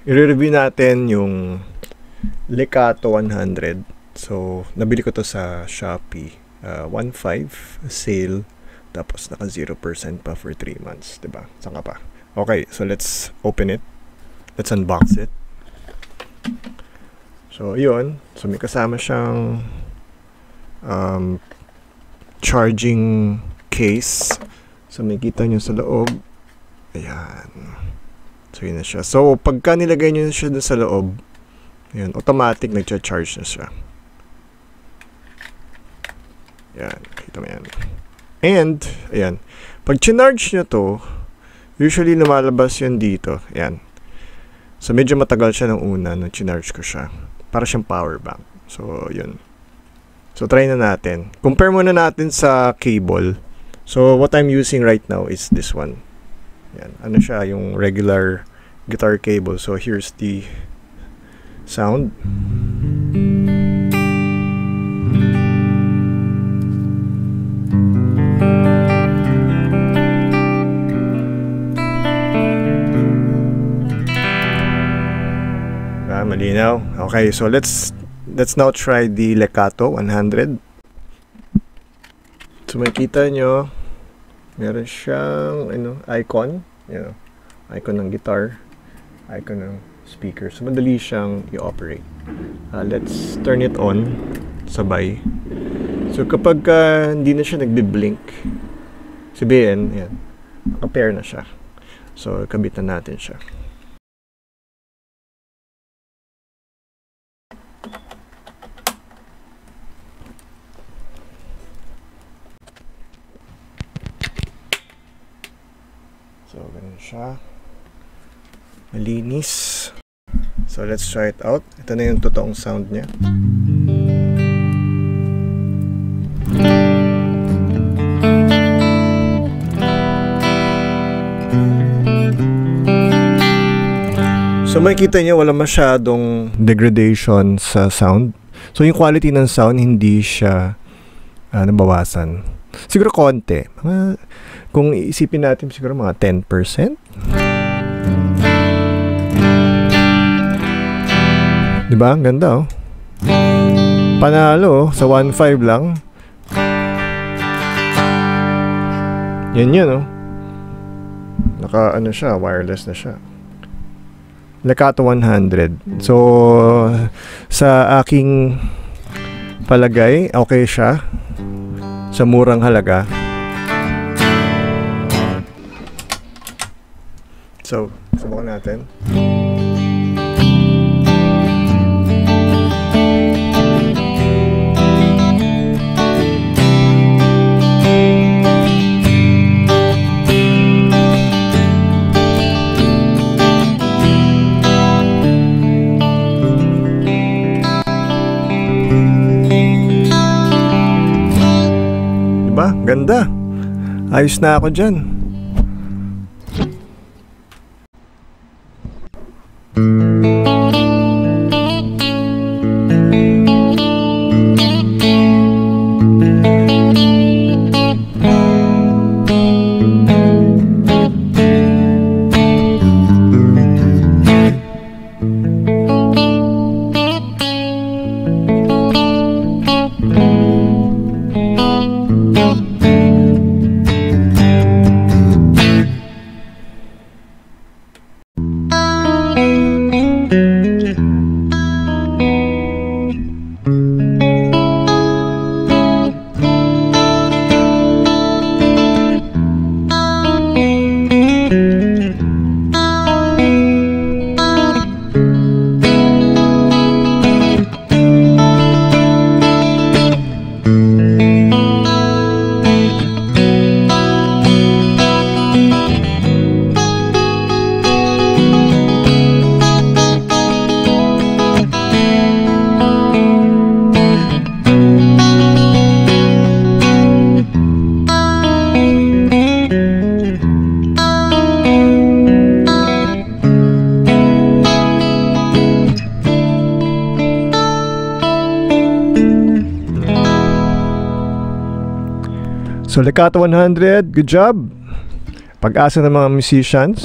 i-review natin yung Legato 100. So, nabili ko to sa Shopee. 1.5 sale. Tapos naka 0% pa for 3 months. Diba? Saan ka pa? Okay, so let's open it. Let's unbox it. So, yun. So, may kasama siyang charging case. So, may kita nyo sa loob. Ayan. So, yun na siya. So, pagka nilagay nyo siya dun sa loob, ayan, automatic nagcha-charge na siya. Ayan. Kita mo yan. And, ayan. Pag chinarge nyo to, usually lumalabas yun dito. Ayan. So, medyo matagal siya ng una nung chinarge ko siya. Para siyang power bank. So, yun. So, try na natin. Compare muna natin sa cable. So, what I'm using right now is this one. Yan. Ano siya? Yung regular guitar cable. So, here's the sound. Malinaw. Okay, so let's now try the Legato 100. So, makikita nyo, meron siyang icon. Icon ng guitar, icon ng speaker. So, madali siyang i-operate. Let's turn it on sabay. So, kapag hindi na siya nagbi-blink, sabihin, yan, naka-pair na siya. So, kabitan natin siya. So, ganun siya. Malinis. So, let's try it out. Ito na yung totoong sound niya. So, makikita niyo wala masyadong degradation sa sound. So, yung quality ng sound hindi siya nabawasan. Siguro konti. Kung iisipin natin siguro mga 10%. Diba? Ang ganda, oh. Panalo, sa 1.5 lang. Yan yun, oh. Naka, siya, wireless na siya. Legato 100. So, sa aking palagay, okay siya. Sa murang halaga. So, subukan natin. Diba? Ganda. Ayos na ako dyan. So Legato 100, good job. Pag-asa ng mga musicians,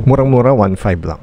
murang-mura, 1.5 lang.